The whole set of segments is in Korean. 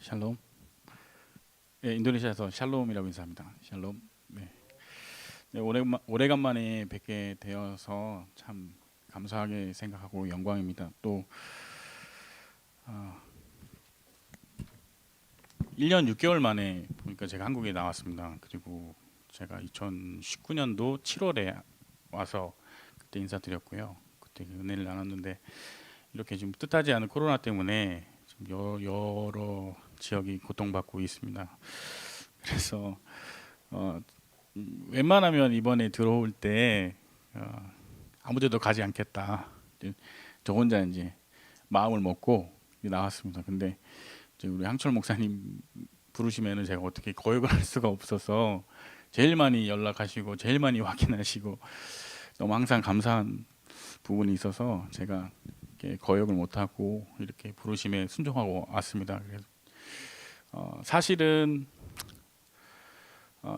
샬롬. 예, 인도네시아에서 샬롬이라고 인사합니다. 샬롬. 네. 네, 오래간만에 뵙게 되어서 참 감사하게 생각하고 영광입니다. 또 1년 6개월 만에 보니까 제가 한국에 나왔습니다. 그리고 제가 2019년도 7월에 와서 그때 인사드렸고요. 그때 은혜를 나눴는데 이렇게 지금 뜻하지 않은 코로나 때문에 지금 여러 지역이 고통받고 있습니다. 그래서 어, 웬만하면 이번에 들어올 때 아무데도 가지 않겠다. 저 혼자 이제 마음을 먹고 나왔습니다. 근데 이제 우리 항철 목사님 부르시면은 제가 어떻게 거역을 할 수가 없어서 제일 많이 연락하시고 제일 많이 확인하시고 너무 항상 감사한 부분이 있어서 제가 이렇게 거역을 못하고 이렇게 부르심에 순종하고 왔습니다. 그래서 사실은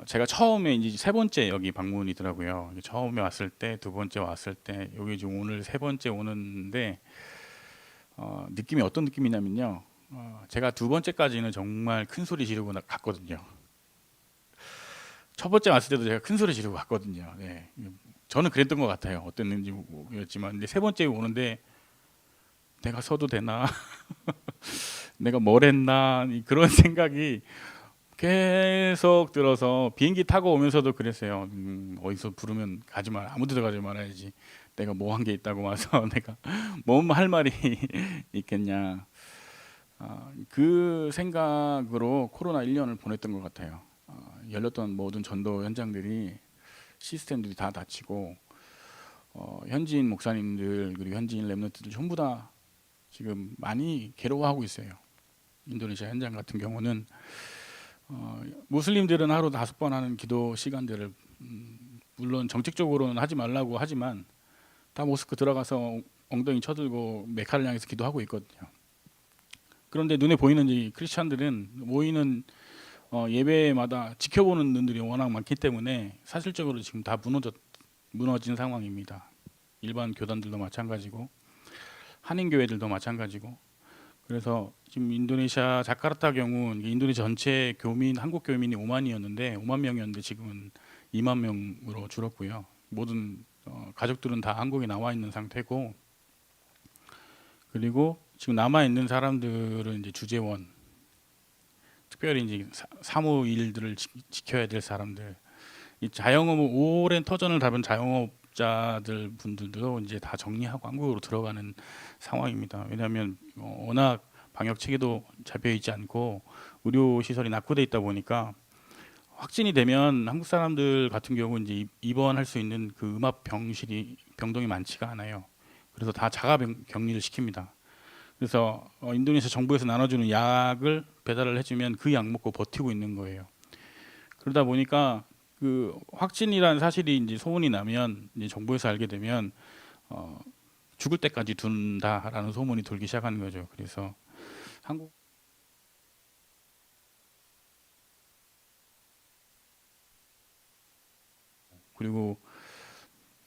제가 처음에 이제 세 번째 여기 방문이더라고요. 처음에 왔을 때, 두 번째 왔을 때, 여기 지금 오늘 세 번째 오는데 느낌이 어떤 느낌이냐면요. 제가 두 번째까지는 정말 큰 소리 지르고 갔거든요. 첫 번째 왔을 때도 제가 큰 소리 지르고 갔거든요. 네. 저는 그랬던 것 같아요. 어땠는지 모르겠지만, 근데 세 번째 오는데 내가 서도 되나, 내가 뭘 했나 그런 생각이 계속 들어서 비행기 타고 오면서도 그랬어요. 어디서 부르면 가지 말, 아무데도 가지 말아야지. 내가 뭐 한 게 있다고 와서 내가 뭐 할 말이 있겠냐. 그 생각으로 코로나 1년을 보냈던 것 같아요. 열렸던 모든 전도 현장들이 시스템들이 다 닫히고 현지인 목사님들 그리고 현지인 랩런트들 전부 다 지금 많이 괴로워하고 있어요. 인도네시아 현장 같은 경우는 무슬림들은 하루 5번 하는 기도 시간들을 물론 정책적으로는 하지 말라고 하지만 다 모스크 들어가서 엉덩이 쳐들고 메카를 향해서 기도하고 있거든요. 그런데 눈에 보이는 이 크리스찬들은 모이는 예배마다 지켜보는 눈들이 워낙 많기 때문에 사실적으로 지금 다 무너진 상황입니다. 일반 교단들도 마찬가지고 한인교회들도 마찬가지고 그래서 지금 인도네시아 자카르타 경우 인도네시아 전체 교민 한국 교민이 5만 명이었는데 지금은 2만 명으로 줄었고요. 모든 가족들은 다 한국에 나와 있는 상태고 그리고 지금 남아 있는 사람들은 이제 주재원 특별히 이제 사무 일들을 지켜야 될 사람들 이 자영업 오랜 터전을 밟은 자영업자들 분들도 이제 다 정리하고 한국으로 들어가는 상황입니다. 왜냐하면 워낙 방역 체계도 잡혀 있지 않고 의료 시설이 낙후돼 있다 보니까 확진이 되면 한국 사람들 같은 경우 이제 입원할 수 있는 그 음압 병동이 많지가 않아요. 그래서 다 자가 격리를 시킵니다. 그래서 인도네시아 정부에서 나눠주는 약을 배달을 해주면 그 약 먹고 버티고 있는 거예요. 그러다 보니까 그 확진이라는 사실이 이제 소문이 나면 이제 정부에서 알게 되면 어, 죽을 때까지 둔다라는 소문이 돌기 시작하는 거죠. 그래서 한국 그리고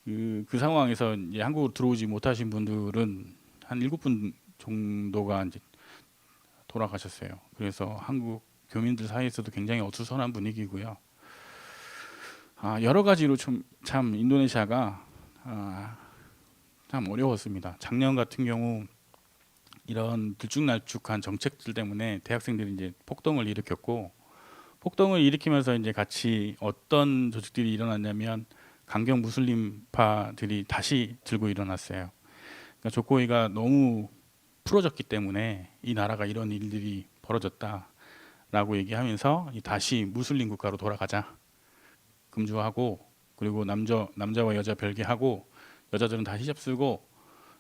그 상황에서 이제 한국으로 들어오지 못하신 분들은 한 7분 정도가 이제 돌아가셨어요. 그래서 한국 교민들 사이에서도 굉장히 어수선한 분위기고요. 여러 가지로 참 인도네시아가 참 어려웠습니다. 작년 같은 경우 이런 들쭉날쭉한 정책들 때문에 대학생들이 이제 폭동을 일으켰고 폭동을 일으키면서 이제 같이 어떤 조직들이 일어났냐면 강경 무슬림파들이 다시 들고 일어났어요. 그러니까 조코이가 너무 풀어졌기 때문에 이 나라가 이런 일들이 벌어졌다라고 얘기하면서 다시 무슬림 국가로 돌아가자 금주하고 그리고 남자와 여자 별개하고 여자들은 다 히잡 쓰고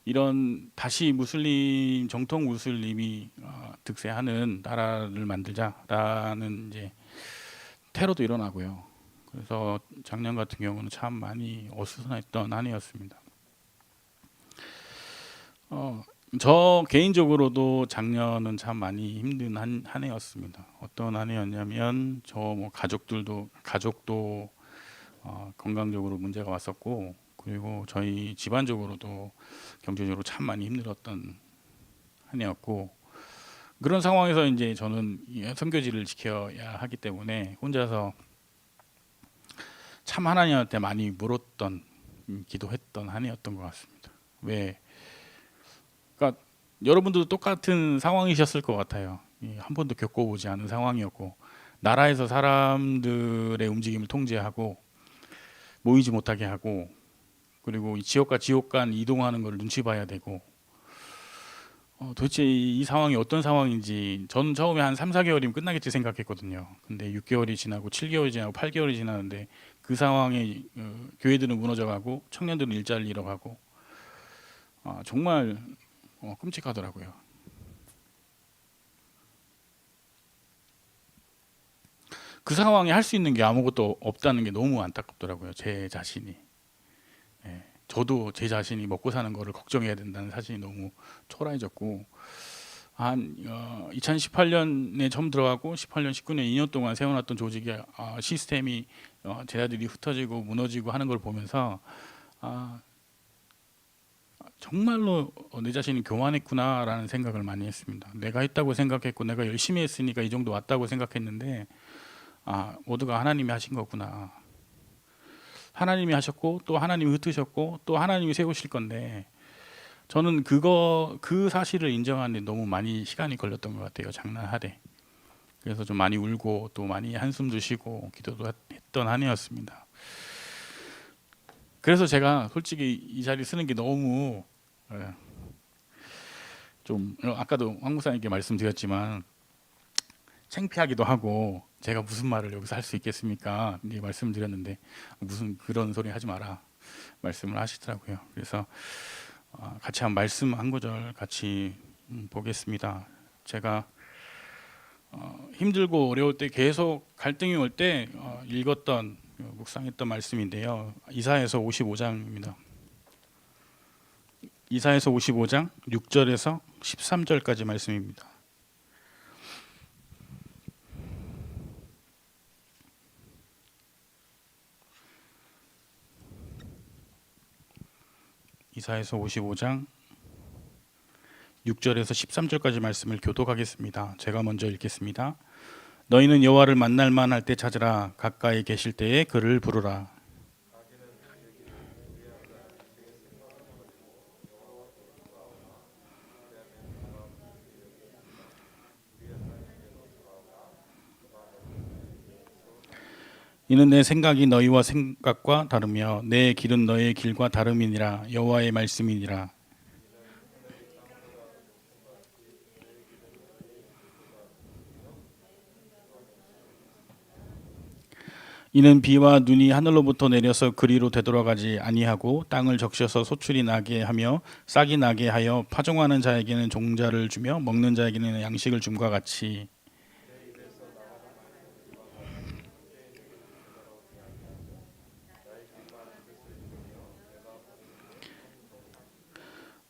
이런 다시 무슬림 정통 무슬림이 득세하는 나라를 만들자라는 이제 테러도 일어나고요. 그래서 작년 같은 경우는 참 많이 어수선했던 한 해였습니다. 어, 저 개인적으로도 작년은 참 많이 힘든 한 해였습니다. 어떤 한 해였냐면 저 뭐 가족도 건강적으로 문제가 왔었고 그리고 저희 집안적으로도 경제적으로 참 많이 힘들었던 한 해였고 그런 상황에서 이제 저는 이 선교지를 지켜야 하기 때문에 혼자서 참 하나님한테 많이 물었던 기도했던 한 해였던 것 같습니다. 왜? 그러니까 여러분들도 똑같은 상황이셨을 것 같아요. 한 번도 겪어보지 않은 상황이었고 나라에서 사람들의 움직임을 통제하고 모이지 못하게 하고 그리고 이 지역과 지역 간 이동하는 걸 눈치 봐야 되고 도대체 이 상황이 어떤 상황인지 저는 처음에 한 3, 4개월이면 끝나겠지 생각했거든요. 근데 6개월이 지나고 7개월이 지나고 8개월이 지나는데 그 상황에 교회들은 무너져가고 청년들은 일자리를 잃어가고 정말 끔찍하더라고요. 그 상황에 할 수 있는 게 아무것도 없다는 게 너무 안타깝더라고요. 제 자신이. 예, 저도 제 자신이 먹고 사는 거를 걱정해야 된다는 사실이 너무 초라해졌고 한 2018년에 처음 들어가고 18년, 19년 2년 동안 세워놨던 조직의 시스템이 제자들이 흩어지고 무너지고 하는 걸 보면서 아, 정말로 내 자신이 교만했구나라는 생각을 많이 했습니다. 내가 했다고 생각했고 내가 열심히 했으니까 이 정도 왔다고 생각했는데 모두가 하나님이 하신 거구나. 하나님이 하셨고 또 하나님이 흩으셨고 또 하나님이 세우실 건데 저는 그 사실을 인정하는데 너무 많이 시간이 걸렸던 것 같아요. 장난하되. 그래서 좀 많이 울고 또 많이 한숨도 쉬고 기도도 했던 한 해였습니다. 그래서 제가 솔직히 이 자리 쓰는 게 너무 좀 아까도 황 목사님께 말씀드렸지만 창피하기도 하고 제가 무슨 말을 여기서 할 수 있겠습니까? 이제 말씀드렸는데 무슨 그런 소리 하지 마라 말씀을 하시더라고요. 그래서 같이 한 말씀 한 구절 같이 보겠습니다. 제가 힘들고 어려울 때 계속 갈등이 올 때 읽었던 묵상했던 말씀인데요. 이사야서 55장입니다. 이사야서 55장 6절에서 13절까지 말씀입니다. 이사야서 55장 6절에서 13절까지 말씀을 교독하겠습니다. 제가 먼저 읽겠습니다. 너희는 여호와를 만날 만할 때 찾으라. 가까이 계실 때에 그를 부르라. 이는 내 생각이 너희와 생각과 다르며 내 길은 너희의 길과 다름이니라. 여호와의 말씀이니라. 이는 비와 눈이 하늘로부터 내려서 그리로 되돌아가지 아니하고 땅을 적셔서 소출이 나게 하며 싹이 나게 하여 파종하는 자에게는 종자를 주며 먹는 자에게는 양식을 줌과 같이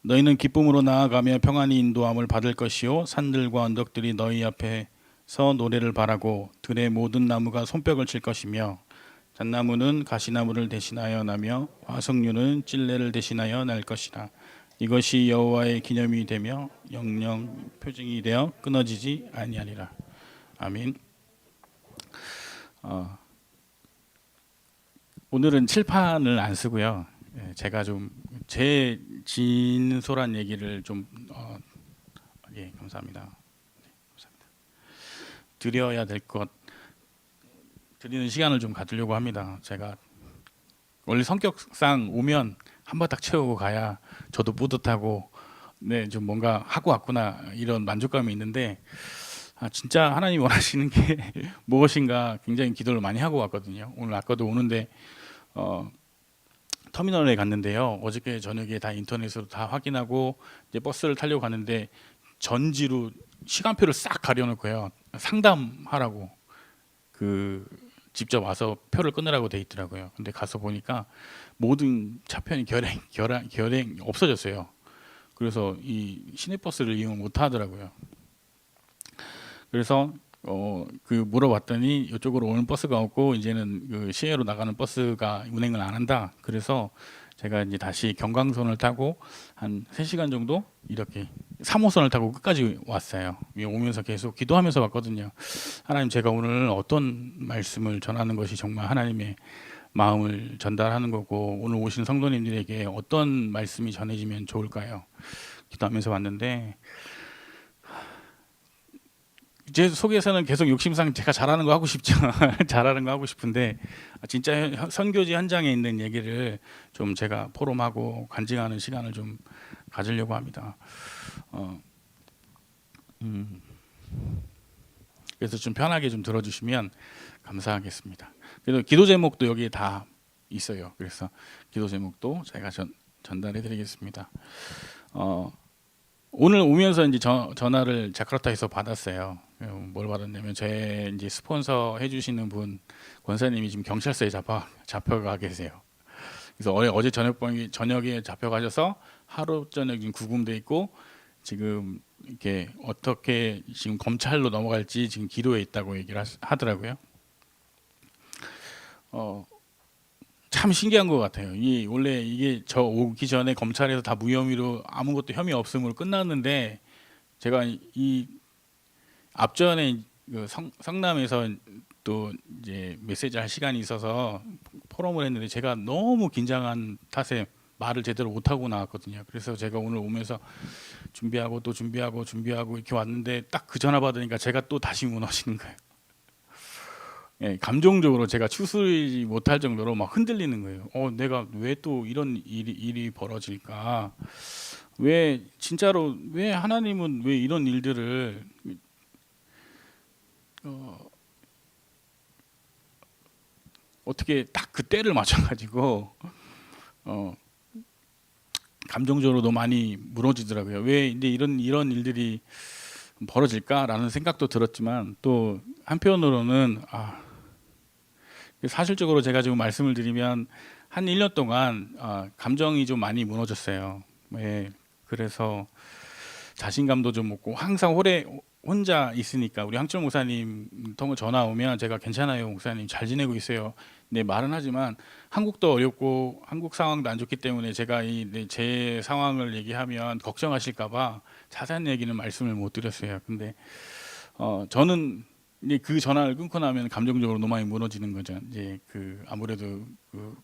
너희는 기쁨으로 나아가며 평안히 인도함을 받을 것이요 산들과 언덕들이 너희 앞에서 노래를 바라고 들의 모든 나무가 손뼉을 칠 것이며 잣나무는 가시나무를 대신하여 나며 화석류는 찔레를 대신하여 날 것이라. 이것이 여호와의 기념이 되며 영영 표징이 되어 끊어지지 아니하리라. 아멘. 오늘은 칠판을 안 쓰고요. 제가 좀 제 진솔한 얘기를 좀 감사합니다. 감사합니다. 드려야 될 것 드리는 시간을 좀 가지려고 합니다. 제가 원래 성격상 오면 한 번 딱 채우고 가야 저도 뿌듯하고 좀 뭔가 하고 왔구나 이런 만족감이 있는데 진짜 하나님이 원하시는 게 무엇인가 굉장히 기도를 많이 하고 왔거든요. 오늘 아까도 오는데 터미널에 갔는데요. 어저께 저녁에 다 인터넷으로 다 확인하고 이제 버스를 타려고 갔는데 전지로 시간표를 싹 가려놓고요. 상담하라고 직접 와서 표를 끊으라고 돼 있더라고요. 근데 가서 보니까 모든 차편이 결행 없어졌어요. 그래서 이 시내버스를 이용 못 하더라고요. 그래서 물어봤더니 이쪽으로 오는 버스가 없고 이제는 그 시외로 나가는 버스가 운행을 안 한다. 그래서 제가 이제 다시 경강선을 타고 한 3시간 정도 이렇게 3호선을 타고 끝까지 왔어요. 오면서 계속 기도하면서 왔거든요. 하나님, 제가 오늘 어떤 말씀을 전하는 것이 정말 하나님의 마음을 전달하는 거고, 오늘 오신 성도님들에게 어떤 말씀이 전해지면 좋을까요? 기도하면서 왔는데, 제 속에서는 계속 욕심상 제가 잘하는 거 하고 싶죠. 잘하는 거 하고 싶은데, 진짜 선교지 현장에 있는 얘기를 좀 제가 포럼하고 간증하는 시간을 좀 가지려고 합니다. 어, 음, 그래서 좀 편하게 좀 들어주시면 감사하겠습니다. 그래도 기도 제목도 여기에 다 있어요. 그래서 기도 제목도 제가 전달해 드리겠습니다. 오늘 오면서 이제 전화를 자카르타에서 받았어요. 뭘 받았냐면 제 이제 스폰서 해주시는 분 권사님이 지금 경찰서에 잡혀가 계세요. 그래서 어제 저녁에 잡혀가셔서 하루 저녁 지금 구금돼 있고, 지금 이렇게 어떻게 지금 검찰로 넘어갈지 지금 기도에 있다고 얘기를 하더라고요. 참 신기한 것 같아요. 원래 이게 저 오기 전에 검찰에서 다 무혐의로 아무것도 혐의 없음으로 끝났는데, 제가 이 앞전에 그 성남에서 또 이제 메시지 할 시간이 있어서 포럼을 했는데, 제가 너무 긴장한 탓에 말을 제대로 못 하고 나왔거든요. 그래서 제가 오늘 오면서 준비하고 또 준비하고 이렇게 왔는데, 딱 그 전화 받으니까 제가 또 다시 무너지는 거예요. 예, 감정적으로 제가 추스르지 못할 정도로 막 흔들리는 거예요. 내가 왜 또 이런 일이 벌어질까? 왜 진짜로 왜 하나님은 왜 이런 일들을 어떻게 딱 그 때를 맞춰가지고 감정적으로도 많이 무너지더라고요. 왜 이제 이런 일들이 벌어질까라는 생각도 들었지만, 또 한편으로는 사실적으로 제가 지금 말씀을 드리면 한 1년 동안 감정이 좀 많이 무너졌어요. 네, 그래서 자신감도 좀 없고, 항상 혼자 있으니까 우리 황철 목사님 통화 전화 오면 제가 괜찮아요 목사님 잘 지내고 있어요. 네, 말은 하지만 한국도 어렵고 한국 상황도 안 좋기 때문에 제가 제 상황을 얘기하면 걱정하실까봐 자세한 얘기는 말씀을 못 드렸어요. 근데 저는 이제 그 전화를 끊고 나면 감정적으로 너무 많이 무너지는 거죠. 이제 아무래도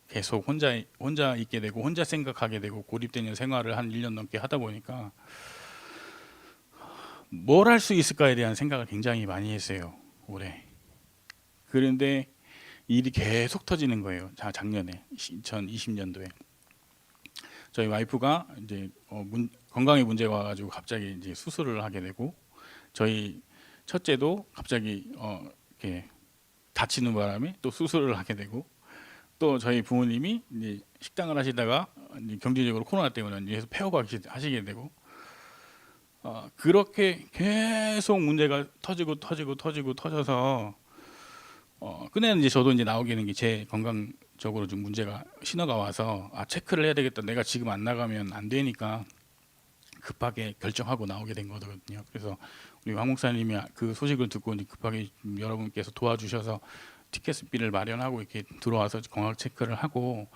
계속 혼자 있게 되고 혼자 생각하게 되고 고립되는 생활을 한 1년 넘게 하다 보니까 뭘 할 수 있을까에 대한 생각을 굉장히 많이 했어요, 올해. 그런데 일이 계속 터지는 거예요. 작년에 2020년도에 저희 와이프가 이제 건강에 문제가 와가지고 갑자기 이제 수술을 하게 되고, 저희 첫째도 갑자기 이렇게 다치는 바람에 또 수술을 하게 되고, 또 저희 부모님이 이제 식당을 하시다가 이제 경제적으로 코로나 때문에 이제 폐업하시게 되고, 그렇게 계속 문제가 터져서 끝내는 이제 저도 이제 나오게 되는 게 제 건강적으로 좀 문제가 신호가 와서 체크를 해야 되겠다. 내가 지금 안 나가면 안 되니까 급하게 결정하고 나오게 된 거거든요. 그래서 우리 황 목사님이 그 소식을 듣고 이제 급하게 여러분께서 도와주셔서 티켓비를 마련하고 이렇게 들어와서 건강 체크를 하고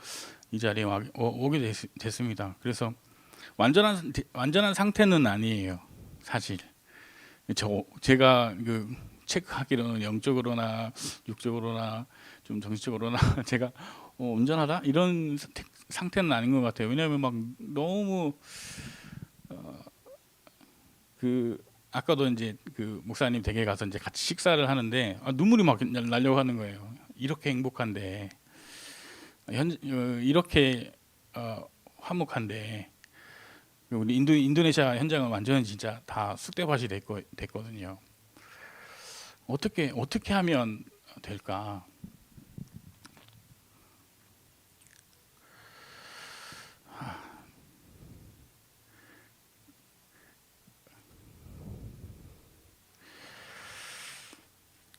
이 자리에 오게 됐습니다. 그래서 완전한 상태는 아니에요, 사실. 제가 체크하기로는 영적으로나 육적으로나 좀 정신적으로나 제가 온전하다 이런 상태는 아닌 것 같아요. 왜냐하면 막 너무 아까도 이제 목사님 댁에 가서 이제 같이 식사를 하는데 눈물이 막 나려고 하는 거예요. 이렇게 행복한데, 이렇게 화목한데, 우리 인도네시아 현장은 완전 진짜 다 쑥대밭이 됐거든요. 어떻게 하면 될까?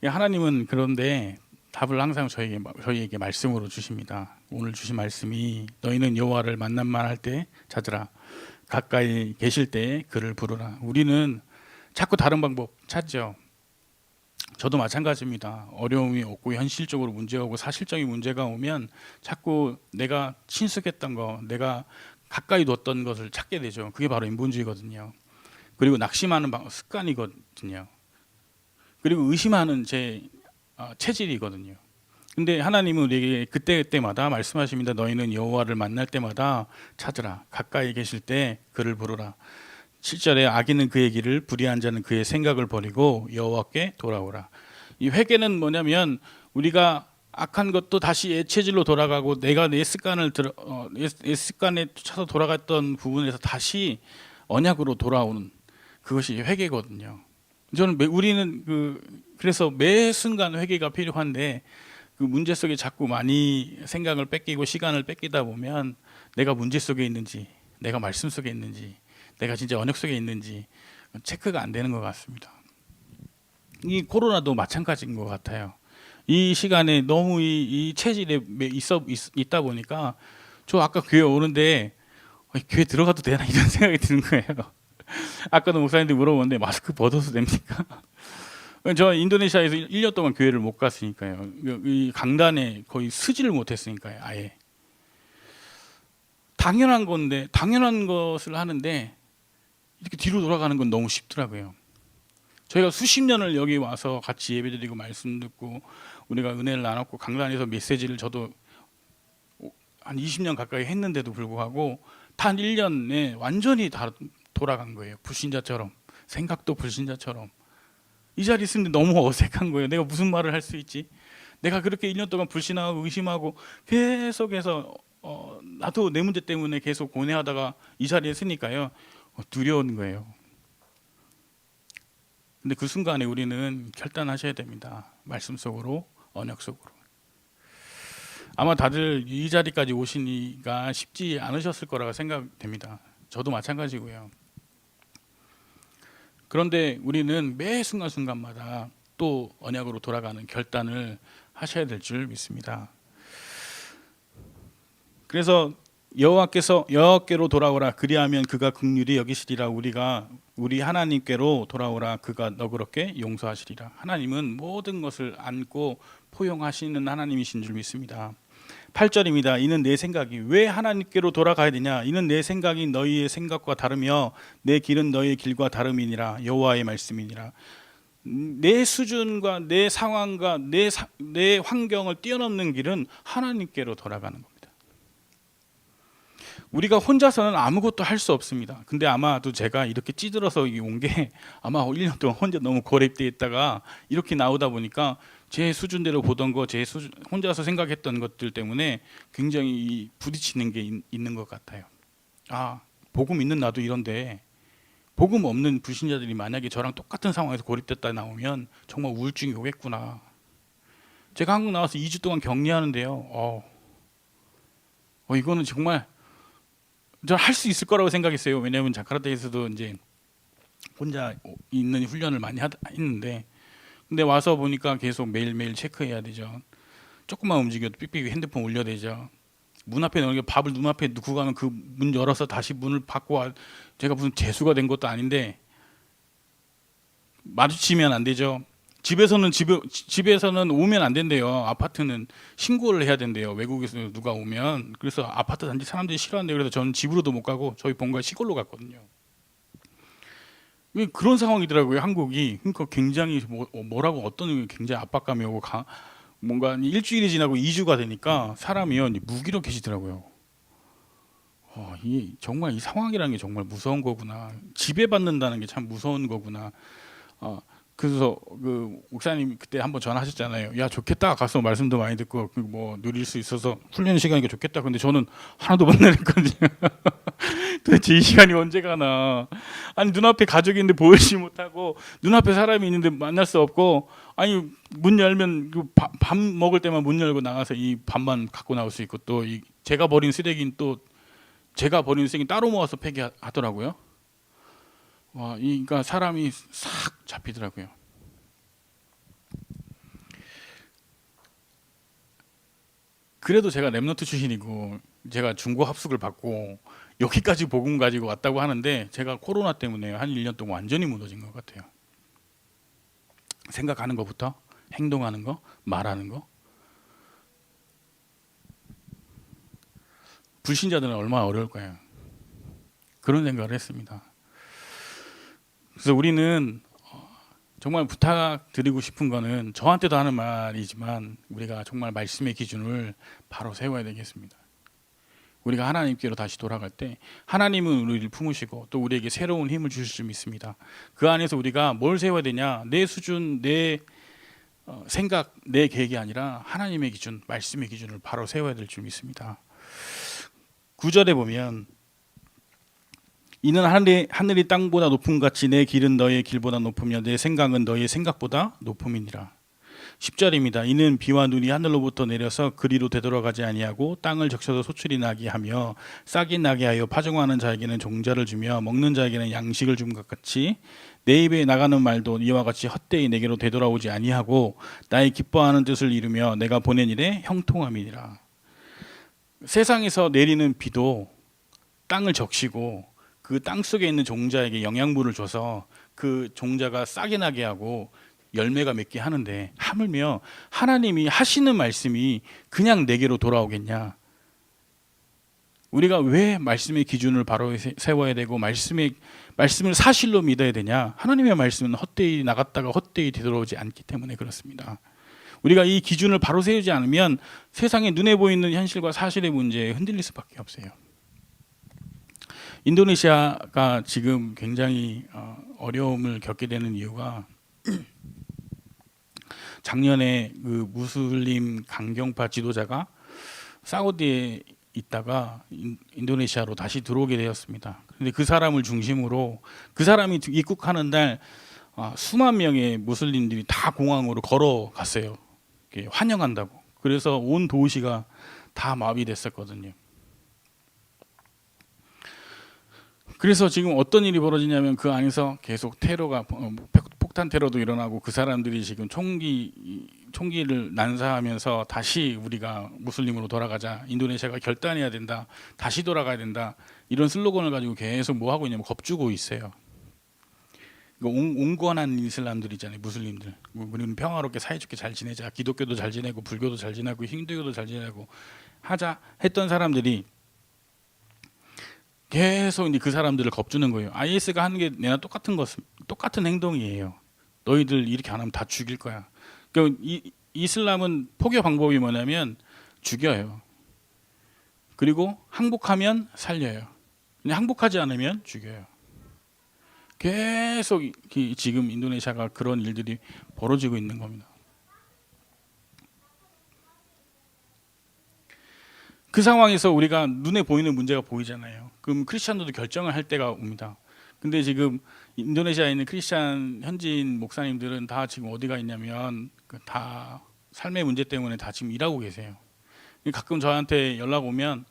하나님은 그런데 답을 항상 저희에게 말씀으로 주십니다. 오늘 주신 말씀이 너희는 여호와를 만난만 할 때 찾으라, 가까이 계실 때 그를 부르라. 우리는 자꾸 다른 방법 찾죠. 저도 마찬가지입니다. 어려움이 없고 현실적으로 문제가 오고 사실적인 문제가 오면 자꾸 내가 친숙했던 거, 내가 가까이 뒀던 것을 찾게 되죠. 그게 바로 인본주의거든요. 그리고 낙심하는 습관이거든요. 그리고 의심하는 제 체질이거든요. 근데 하나님은 우리에게 그때그때마다 말씀하십니다. 너희는 여호와를 만날 때마다 찾으라. 가까이 계실 때 그를 부르라. 7절에 악인은 그의 길을, 불의한 자는 그의 생각을 버리고 여호와께 돌아오라. 이 회개는 뭐냐면 우리가 악한 것도 다시 옛 체질로 돌아가고 내가 내 습관을 옛 습관에 쫓아서 돌아갔던 부분에서 다시 언약으로 돌아오는 그것이 회개거든요. 우리는 그래서 매 순간 회개가 필요한데 그 문제 속에 자꾸 많이 생각을 뺏기고 시간을 뺏기다 보면 내가 문제 속에 있는지, 내가 말씀 속에 있는지, 내가 진짜 언약 속에 있는지 체크가 안 되는 것 같습니다. 이 코로나도 마찬가지인 것 같아요. 이 시간에 너무 이 체질에 있다 보니까 저 아까 교회 오는데 교회 들어가도 되나 이런 생각이 드는 거예요. 아까도 목사님들 물어보는데 마스크 벗어도 됩니까? 저 인도네시아에서 1년 동안 교회를 못 갔으니까요. 이 강단에 거의 쓰지를 못했으니까요. 아예 당연한 건데 당연한 것을 하는데 이렇게 뒤로 돌아가는 건 너무 쉽더라고요. 저희가 수십 년을 여기 와서 같이 예배드리고 말씀 듣고 우리가 은혜를 나눴고 강단에서 메시지를 저도 한 20년 가까이 했는데도 불구하고 단 1년에 완전히 다 돌아간 거예요. 불신자처럼, 생각도 불신자처럼. 이 자리에 있는데 너무 어색한 거예요. 내가 무슨 말을 할 수 있지? 내가 그렇게 1년 동안 불신하고 의심하고 계속해서 나도 내 문제 때문에 계속 고뇌하다가 이 자리에 있으니까요. 두려운 거예요. 근데 그 순간에 우리는 결단하셔야 됩니다. 말씀 속으로, 언약 속으로. 아마 다들 이 자리까지 오시니까 쉽지 않으셨을 거라고 생각됩니다. 저도 마찬가지고요. 그런데 우리는 매 순간순간마다 또 언약으로 돌아가는 결단을 하셔야 될 줄 믿습니다. 그래서 여호와께로 돌아오라. 그리하면 그가 긍휼히 여기시리라. 우리 하나님께로 돌아오라. 그가 너그럽게 용서하시리라. 하나님은 모든 것을 안고 포용하시는 하나님이신 줄 믿습니다. 8절입니다. 이는 내 생각이 왜 하나님께로 돌아가야 되냐? 이는 내 생각이 너희의 생각과 다르며 내 길은 너희의 길과 다름이니라. 여호와의 말씀이니라. 내 수준과 내 상황과 내 환경을 뛰어넘는 길은 하나님께로 돌아가는 겁니다. 우리가 혼자서는 아무것도 할 수 없습니다. 근데 아마도 제가 이렇게 찌들어서 온 게 아마 1년 동안 혼자 너무 고립되어 있다가 이렇게 나오다 보니까 제 수준대로 보던 거, 혼자서 생각했던 것들 때문에 굉장히 부딪히는 게 있는 것 같아요. 복음 있는 나도 이런데 복음 없는 불신자들이 만약에 저랑 똑같은 상황에서 고립됐다 나오면 정말 우울증이 오겠구나. 제가 한국 나와서 2주 동안 격리하는데요. 이거는 정말 저 할 수 있을 거라고 생각했어요. 왜냐하면 자카르타에서도 이제 혼자 있는 훈련을 많이 했는데, 근데 와서 보니까 계속 매일매일 체크해야 되죠. 조금만 움직여도 삑삑 핸드폰 울려야 되죠. 문 앞에 넣는 게 밥을 눈앞에 두고 가면 그 문 열어서 다시 문을 받고 제가 무슨 재수가 된 것도 아닌데 마주치면 안 되죠. 집에서는 오면 안 된대요. 아파트는 신고를 해야 된대요. 외국에서 누가 오면. 그래서 아파트 단지 사람들이 싫어한대요. 그래서 저는 집으로도 못 가고 저희 본가 시골로 갔거든요. 그런 상황이더라고요, 한국이. 그러니까 굉장히 뭐라고 어떤 굉장히 압박감이 오고 뭔가 일주일이 지나고 2주가 되니까 사람이요 무기력해지더라고요. 정말 이 상황이라는 게 정말 무서운 거구나. 지배받는다는 게 참 무서운 거구나. 그래서 그 목사님 그때 한번 전화하셨잖아요. 야 좋겠다. 가서 말씀도 많이 듣고 뭐 누릴 수 있어서 훈련 시간이니까 좋겠다. 근데 저는 하나도 못 누렸거든요. 도대체 이 시간이 언제 가나. 아니 눈앞에 가족이 있는데 보이지 못하고 눈앞에 사람이 있는데 만날 수 없고, 아니 문 열면 밥 먹을 때만 문 열고 나가서 이 밥만 갖고 나올 수 있고, 또 제가 버린 쓰레기는 따로 모아서 폐기하더라고요. 그러니까 사람이 싹 잡히더라고요. 그래도 제가 랩너트 출신이고 제가 중고 합숙을 받고 여기까지 복음 가지고 왔다고 하는데 제가 코로나 때문에 한 1년 동안 완전히 무너진 것 같아요. 생각하는 것부터 행동하는 거, 말하는 거. 불신자들은 얼마나 어려울 거예요. 그런 생각을 했습니다. 그래서 우리는 정말 부탁드리고 싶은 거는 저한테도 하는 말이지만 우리가 정말 말씀의 기준을 바로 세워야 되겠습니다. 우리가 하나님께로 다시 돌아갈 때 하나님은 우리를 품으시고 또 우리에게 새로운 힘을 주실 줄 믿습니다. 그 안에서 우리가 뭘 세워야 되냐? 내 수준, 내 생각, 내 계획이 아니라 하나님의 기준, 말씀의 기준을 바로 세워야 될 줄 믿습니다. 9절에 보면 이는 하늘이 땅보다 높음 같이 내 길은 너의 길보다 높으며 내 생각은 너의 생각보다 높음이니라. 10절입니다. 이는 비와 눈이 하늘로부터 내려서 그리로 되돌아가지 아니하고 땅을 적셔서 소출이 나게 하며 싹이 나게 하여 파종하는 자에게는 종자를 주며 먹는 자에게는 양식을 준 것 같이 내 입에 나가는 말도 이와 같이 헛되이 내게로 되돌아오지 아니하고 나의 기뻐하는 뜻을 이루며 내가 보낸 일에 형통함이니라. 세상에서 내리는 비도 땅을 적시고 그 땅 속에 있는 종자에게 영양분을 줘서 그 종자가 싹이 나게 하고 열매가 맺게 하는데 하물며 하나님이 하시는 말씀이 그냥 내게로 돌아오겠냐? 우리가 왜 말씀의 기준을 바로 세워야 되고 말씀을 사실로 믿어야 되냐? 하나님의 말씀은 헛되이 나갔다가 헛되이 되돌아오지 않기 때문에 그렇습니다. 우리가 이 기준을 바로 세우지 않으면 세상에 눈에 보이는 현실과 사실의 문제에 흔들릴 수밖에 없어요. 인도네시아가 지금 굉장히 어려움을 겪게 되는 이유가 작년에 그 무슬림 강경파 지도자가 사우디에 있다가 인도네시아로 다시 들어오게 되었습니다. 그런데 그 사람을 중심으로 그 사람이 입국하는 날 수만 명의 무슬림들이 다 공항으로 걸어갔어요. 환영한다고. 그래서 온 도시가 다 마비됐었거든요. 그래서 지금 어떤 일이 벌어지냐면 그 안에서 계속 테러가 폭탄 테러도 일어나고 그 사람들이 지금 총기를 난사하면서 다시 우리가 무슬림으로 돌아가자, 인도네시아가 결단해야 된다, 다시 돌아가야 된다, 이런 슬로건을 가지고 계속 뭐 하고 있냐면 겁주고 있어요. 온건한 이슬람들이잖아요. 무슬림들. 우리는 평화롭게 사이좋게 잘 지내자, 기독교도 잘 지내고 불교도 잘 지내고 힌두교도 잘 지내고 하자 했던 사람들이 계속 이제 그 사람들을 겁주는 거예요. IS가 하는 게 내나 똑같은 행동이에요. 너희들 이렇게 안 하면 다 죽일 거야. 그러니까 이슬람은 포교 방법이 뭐냐면 죽여요. 그리고 항복하면 살려요. 항복하지 않으면 죽여요. 계속 지금 인도네시아가 그런 일들이 벌어지고 있는 겁니다. 그 상황에서 우리가 눈에 보이는 문제가 보이잖아요. 그럼 크리스찬들도 결정을 할 때가 옵니다. 근데 지금 인도네시아에 있는 크리스찬 현지인 목사님들은 다 지금 어디가 있냐면 다 삶의 문제 때문에 다 지금 일하고 계세요. 가끔 저한테 연락 오면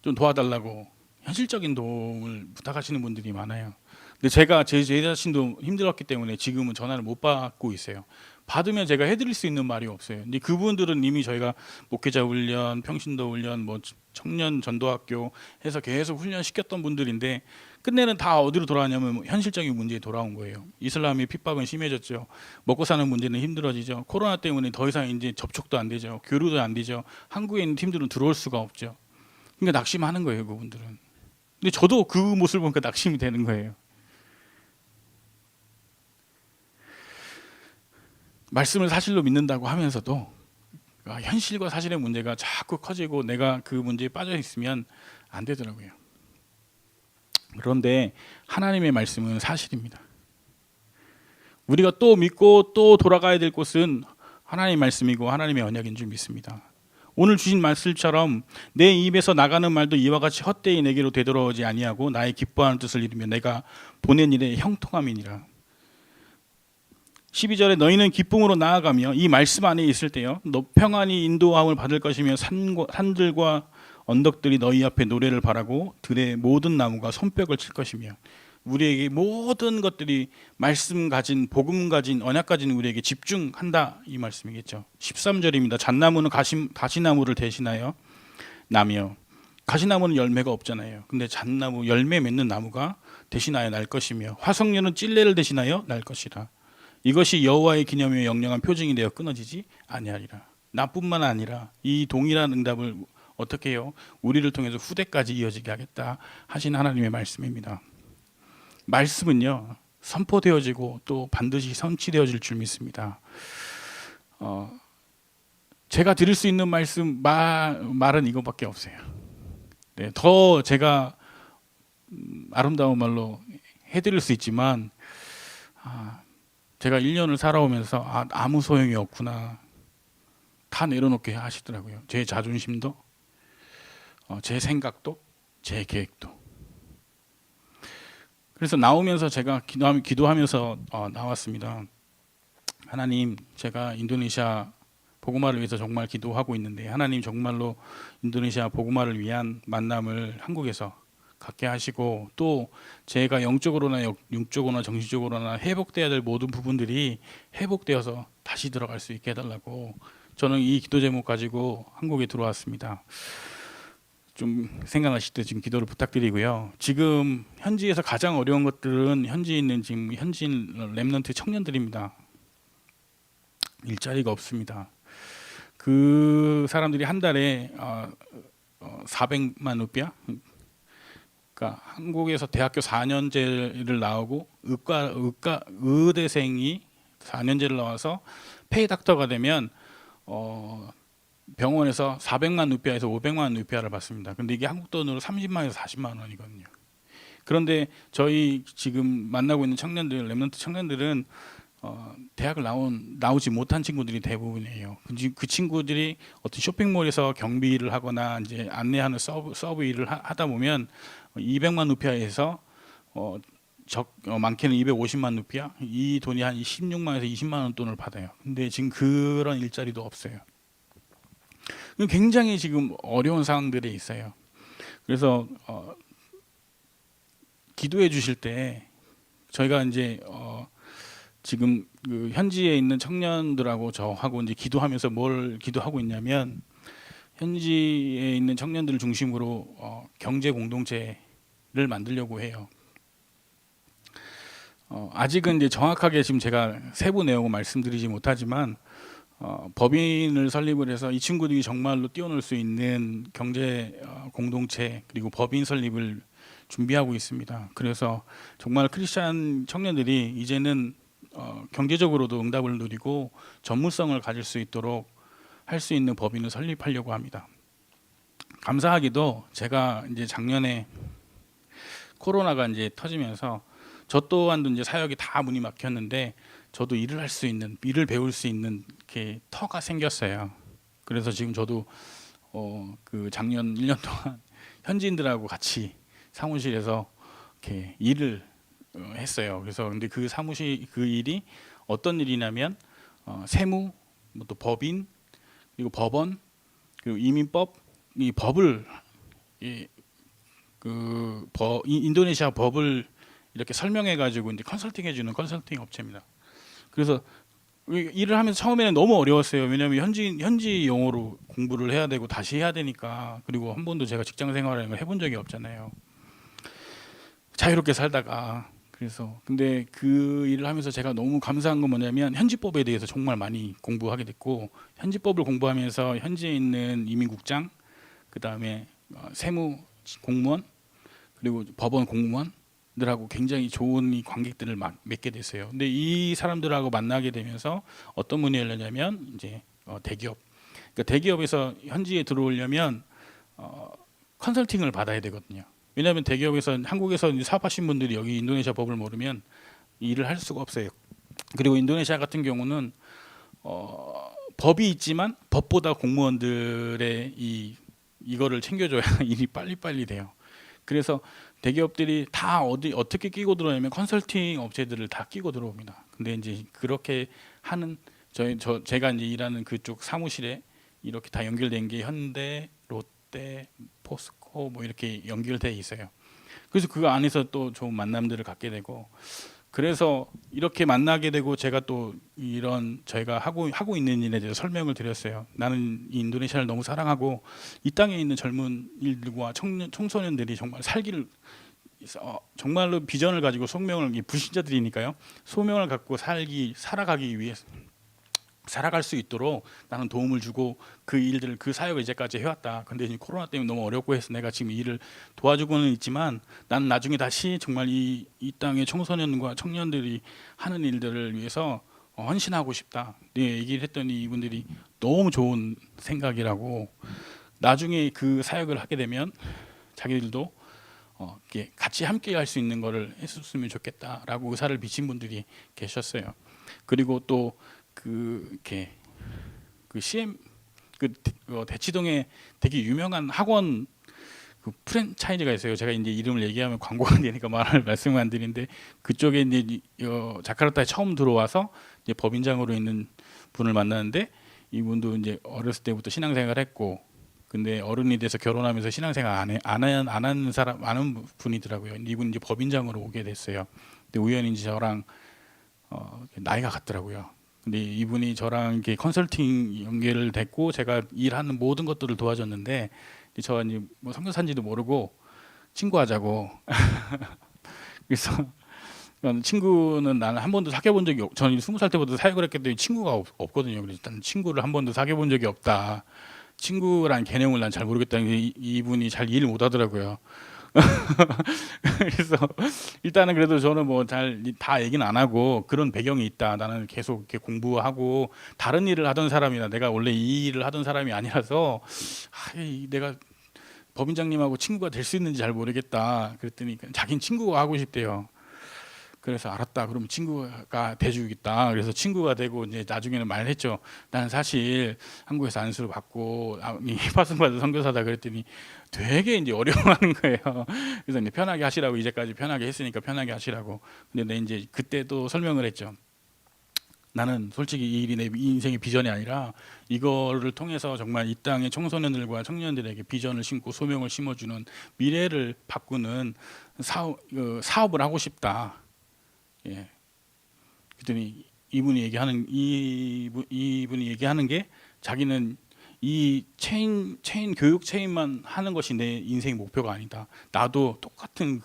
좀 도와달라고 현실적인 도움을 부탁하시는 분들이 많아요. 근데 제가 제 자신도 힘들었기 때문에 지금은 전화를 못 받고 있어요. 받으면 제가 해드릴 수 있는 말이 없어요. 근데 그분들은 이미 저희가 목회자 훈련, 평신도 훈련, 뭐 청년 전도학교 해서 계속 훈련 시켰던 분들인데 끝내는 다 어디로 돌아가냐면 현실적인 문제에 돌아온 거예요. 이슬람의 핍박은 심해졌죠. 먹고 사는 문제는 힘들어지죠. 코로나 때문에 더 이상 이제 접촉도 안 되죠. 교류도 안 되죠. 한국에 있는 팀들은 들어올 수가 없죠. 그러니까 낙심하는 거예요, 그분들은. 근데 저도 그 모습을 보니까 낙심이 되는 거예요. 말씀을 사실로 믿는다고 하면서도 현실과 사실의 문제가 자꾸 커지고 내가 그 문제에 빠져 있으면 안 되더라고요. 그런데 하나님의 말씀은 사실입니다. 우리가 또 믿고 또 돌아가야 될 곳은 하나님의 말씀이고 하나님의 언약인 줄 믿습니다. 오늘 주신 말씀처럼 내 입에서 나가는 말도 이와 같이 헛되이 내게로 되돌아오지 아니하고 나의 기뻐하는 뜻을 이루며 내가 보낸 일에 형통함이니라. 12절에 너희는 기쁨으로 나아가며 이 말씀 안에 있을 때요 너 평안히 인도함을 받을 것이며 산들과 언덕들이 너희 앞에 노래를 바라고 들의 모든 나무가 손뼉을 칠 것이며. 우리에게 모든 것들이 말씀 가진, 복음 가진, 언약 가진 우리에게 집중한다, 이 말씀이겠죠. 13절입니다. 잣나무는 가시나무를 대신하여 나며. 가시나무는 열매가 없잖아요. 근데 잣나무, 열매 맺는 나무가 대신하여 날 것이며 화석류는 찔레를 대신하여 날 것이라. 이것이 여호와의 기념이요 영영한 표징이 되어 끊어지지 아니하리라. 나뿐만 아니라 이 동일한 응답을 어떻게 해요? 우리를 통해서 후대까지 이어지게 하겠다 하신 하나님의 말씀입니다. 말씀은요 선포되어지고 또 반드시 성취되어질 줄 믿습니다. 제가 드릴 수 있는 말은 이거밖에 없어요. 네, 더 제가 아름다운 말로 해드릴 수 있지만 제가 1년을 살아오면서 아무 소용이 없구나 다 내려놓게 하시더라고요. 제 자존심도 제 생각도 제 계획도. 그래서 나오면서 제가 기도하면서 나왔습니다. 하나님, 제가 인도네시아 복음화를 위해서 정말 기도하고 있는데 하나님 정말로 인도네시아 복음화를 위한 만남을 한국에서 갖게 하시고 또 제가 영적으로나 육적으로나 정신적으로나 회복돼야 될 모든 부분들이 회복되어서 다시 들어갈 수 있게 해달라고 저는 이 기도 제목 가지고 한국에 들어왔습니다. 좀 생각나실 때 지금 기도를 부탁드리고요. 지금 현지에서 가장 어려운 것들은 현지에 있는 지금 현지인 렘넌트 청년들입니다. 일자리가 없습니다. 그 사람들이 한 달에 400만 루피아, 그러니까 한국에서 대학교 4년제를 나오고 의대생이 4년제를 나와서 페이 닥터가 되면 병원에서 400만 루피아에서 500만 루피아를 받습니다. 근데 이게 한국 돈으로 30만에서 40만 원이거든요. 그런데 저희 지금 만나고 있는 청년들, 렘넌트 청년들은 대학을 나오지 못한 친구들이 대부분이에요. 그 친구들이 어떤 쇼핑몰에서 경비를 하거나 이제 안내하는 서브 일을 하다 보면 200만 루피아에서 많게는 250만 루피아, 이 돈이 한 16만에서 20만 원 돈을 받아요. 근데 지금 그런 일자리도 없어요. 굉장히 지금 어려운 상황들이 있어요. 그래서 기도해 주실 때 저희가 이제 지금 그 현지에 있는 청년들하고 저하고 이제 기도하면서 뭘 기도하고 있냐면 현지에 있는 청년들을 중심으로 경제 공동체를 만들려고 해요. 아직은 이제 정확하게 지금 제가 세부 내용을 말씀드리지 못하지만 법인을 설립을 해서 이 친구들이 정말로 뛰어놀 수 있는 경제 공동체 그리고 법인 설립을 준비하고 있습니다. 그래서 정말 크리스찬 청년들이 이제는 경제적으로도 응답을 누리고 전문성을 가질 수 있도록 할 수 있는 법인을 설립하려고 합니다. 감사하게도 제가 이제 작년에 코로나가 이제 터지면서 저 또한도 이제 사역이 다 문이 막혔는데 저도 일을 할 수 있는, 일을 배울 수 있는 이렇게 터가 생겼어요. 그래서 지금 저도 그 작년 1년 동안 현지인들하고 같이 사무실에서 이렇게 일을 했어요. 그래서 근데 그 일이 어떤 일이냐면 세무, 또 법인, 그리고 법원, 그리고 이민법, 이 법을 인도네시아 법을 이렇게 설명해 가지고 이제 컨설팅 해주는 컨설팅 업체입니다. 그래서 일을 하면서 처음에는 너무 어려웠어요. 왜냐하면 현지 용어로 공부를 해야 되고 다시 해야 되니까. 그리고 한 번도 제가 직장 생활을 해본 적이 없잖아요. 자유롭게 살다가. 그래서 근데 그 일을 하면서 제가 너무 감사한 건 뭐냐면 현지법에 대해서 정말 많이 공부하게 됐고, 현지법을 공부하면서 현지에 있는 이민국장, 그 다음에 세무 공무원, 그리고 법원 공무원들하고 굉장히 좋은 이 관객들을 맺게 됐어요. 근데 이 사람들하고 만나게 되면서 어떤 문이 열렸냐면 이제 대기업, 그러니까 대기업에서 현지에 들어오려면 컨설팅을 받아야 되거든요. 왜냐하면 대기업에서 한국에서 사업하신 분들이 여기 인도네시아 법을 모르면 일을 할 수가 없어요. 그리고 인도네시아 같은 경우는 법이 있지만 법보다 공무원들의 이거를 챙겨줘야 일이 빨리빨리 돼요. 그래서 대기업들이 다 어떻게 끼고 들어오냐면 컨설팅 업체들을 다 끼고 들어옵니다. 근데 이제 그렇게 하는 제가 이제 일하는 그쪽 사무실에 이렇게 다 연결된 게 현대, 롯데, 포스코 뭐 이렇게 연결돼 있어요. 그래서 그 안에서 또 좋은 만남들을 갖게 되고, 그래서 이렇게 만나게 되고 제가 또 이런 저희가 하고 있는 일에 대해서 설명을 드렸어요. 나는 이 인도네시아를 너무 사랑하고 이 땅에 있는 젊은 일들과 청소년들이 정말 살기를 정말로 비전을 가지고 소명을 이 불신자들이니까요. 소명을 갖고 살아가기 위해서 살아갈 수 있도록 나는 도움을 주고 그 일들을 그 사역을 이제까지 해왔다. 근데 이제 코로나 때문에 너무 어렵고 해서 내가 지금 이 일을 도와주고는 있지만 나는 나중에 다시 정말 이 땅의 청소년과 청년들이 하는 일들을 위해서 헌신하고 싶다. 네, 얘기를 했더니 이분들이 너무 좋은 생각이라고 나중에 그 사역을 하게 되면 자기들도 이렇게 같이 함께 할 수 있는 거를 했었으면 좋겠다라고 의사를 비친 분들이 계셨어요. 그리고 또 이렇게 그 CM 대치동에 되게 유명한 학원 그 프랜차이즈가 있어요. 제가 이제 이름을 얘기하면 광고가 되니까 말씀을 안 드리는데 그쪽에 이제 자카르타에 처음 들어와서 이제 법인장으로 있는 분을 만났는데 이분도 이제 어렸을 때부터 신앙생활을 했고 근데 어른이 돼서 결혼하면서 신앙생활 안 하는 분이더라고요. 이분 이제 법인장으로 오게 됐어요. 근데 우연히 저랑 나이가 같더라고요. 근데 이분이 저랑 이렇게 컨설팅 연계를 됐고 제가 일하는 모든 것들을 도와줬는데 저가 이제 뭐 선교사인지도 모르고 친구하자고 그래서 친구는 나는 한 번도 사귀어 본 적이 저는 20살 때부터 사역을 했기 때문에 친구가 없거든요. 그래서 일단 친구를 한 번도 사귀어 본 적이 없다. 친구란 개념을 난 잘 모르겠다. 이분이 잘 이해를 못 하더라고요. 그래서 일단은 그래도 저는 뭐 잘 다 얘기는 안 하고 그런 배경이 있다. 나는 계속 이렇게 공부하고 다른 일을 하던 사람이나 내가 원래 이 일을 하던 사람이 아니라서 내가 법인장님하고 친구가 될 수 있는지 잘 모르겠다. 그랬더니 자기는 친구가 하고 싶대요. 그래서 알았다. 그러면 친구가 돼주겠다. 그래서 친구가 되고 이제 나중에는 말했죠. 나는 사실 한국에서 안수를 받고 파송 받은 선교사다 그랬더니 되게 이제 어려워하는 거예요. 그래서 이제 편하게 하시라고 이제까지 편하게 했으니까 편하게 하시라고. 근데 내 이제 그때도 설명을 했죠. 나는 솔직히 이 일이 내 인생의 비전이 아니라 이거를 통해서 정말 이 땅의 청소년들과 청년들에게 비전을 심고 소명을 심어주는 미래를 바꾸는 사업을 하고 싶다. 예. 그랬더니 이분이 얘기하는 게 자기는 이 체인 교육 체인만 하는 것이 내 인생 목표가 아니다. 나도 똑같은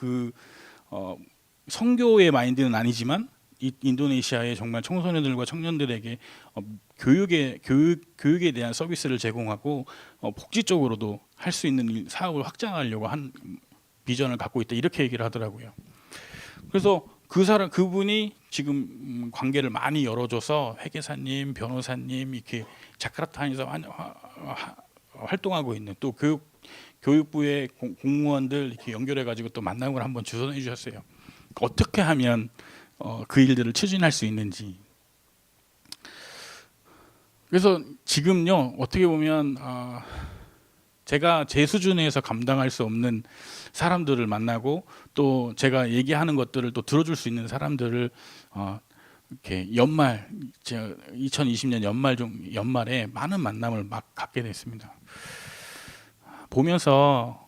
선교의 마인드는 아니지만 인도네시아의 정말 청소년들과 청년들에게 교육에 대한 서비스를 제공하고 복지 쪽으로도 할 수 있는 사업을 확장하려고 한 비전을 갖고 있다. 이렇게 얘기를 하더라고요. 그래서 그분이 지금 관계를 많이 열어줘서 회계사님, 변호사님 이렇게 자카르타에서 활동하고 있는 또 교육부의 공무원들 이렇게 연결해가지고 또 만남을 한번 주선해 주셨어요. 어떻게 하면 그 일들을 추진할 수 있는지. 그래서 지금요 어떻게 보면 제가 제 수준에서 감당할 수 없는 사람들을 만나고 또 제가 얘기하는 것들을 또 들어줄 수 있는 사람들을 이렇게 2020년 연말에 많은 만남을 막 갖게 됐습니다. 보면서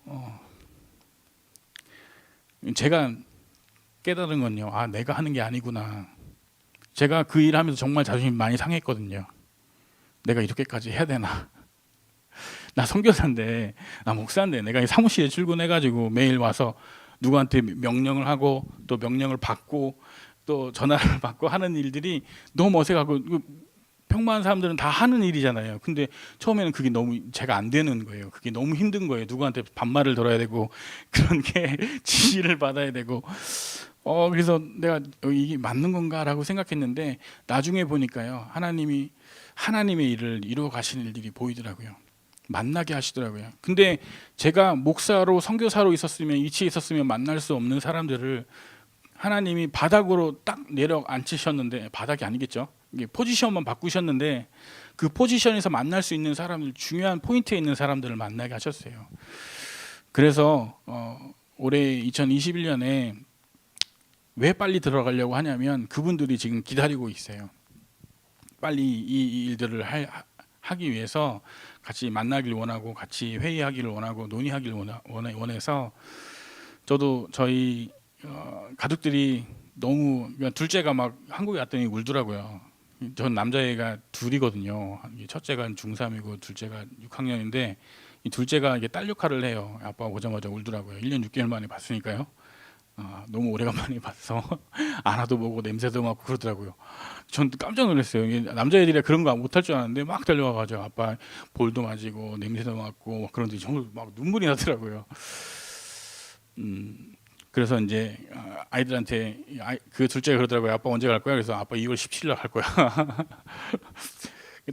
제가 깨달은 건요. 내가 하는 게 아니구나. 제가 그 일하면서 정말 자존심 많이 상했거든요. 내가 이렇게까지 해야 되나? 나 선교사인데, 나 목사인데, 내가 사무실에 출근해가지고 매일 와서 누구한테 명령을 하고 또 명령을 받고 또 전화를 받고 하는 일들이 너무 어색하고 평범한 사람들은 다 하는 일이잖아요. 근데 처음에는 그게 너무 제가 안 되는 거예요. 그게 너무 힘든 거예요. 누구한테 반말을 들어야 되고 그런 게 지시를 받아야 되고 그래서 내가 이게 맞는 건가라고 생각했는데 나중에 보니까요. 하나님의 일을 이루어 가시는 일들이 보이더라고요. 만나게 하시더라고요. 근데 제가 목사로 선교사로 위치에 있었으면 만날 수 없는 사람들을 하나님이 바닥으로 딱 내려앉히셨는데 바닥이 아니겠죠. 이게 포지션만 바꾸셨는데 그 포지션에서 만날 수 있는 사람들 중요한 포인트에 있는 사람들을 만나게 하셨어요. 그래서 올해 2021년에 왜 빨리 들어가려고 하냐면 그분들이 지금 기다리고 있어요. 빨리 이 일들을 하기 위해서 같이 만나길 원하고 같이 회의하기를 원하고 논의하기를 원해서 저도 저희 가족들이 너무 둘째가 막 한국에 왔더니 울더라고요. 전 남자애가 둘이거든요. 첫째가 중3이고 둘째가 6학년인데 이 둘째가 이게 딸 역할을 해요. 아빠가 오자마자 울더라고요. 1년 6개월 만에 봤으니까요. 너무 오래간만에 봐서 안아도 보고 냄새도 맡고 그러더라고요. 전 깜짝 놀랐어요. 이게 남자애들이 그런 거 못할 줄 알았는데 막 달려와가지고 아빠 볼도 맞이고 냄새도 맡고 막 그런데 정말 막 눈물이 나더라고요. 음, 그래서 이제 아이들한테 그 둘째가 그러더라고요. 아빠 언제 갈 거야? 그래서 아빠 2월 17일 날 갈 거야.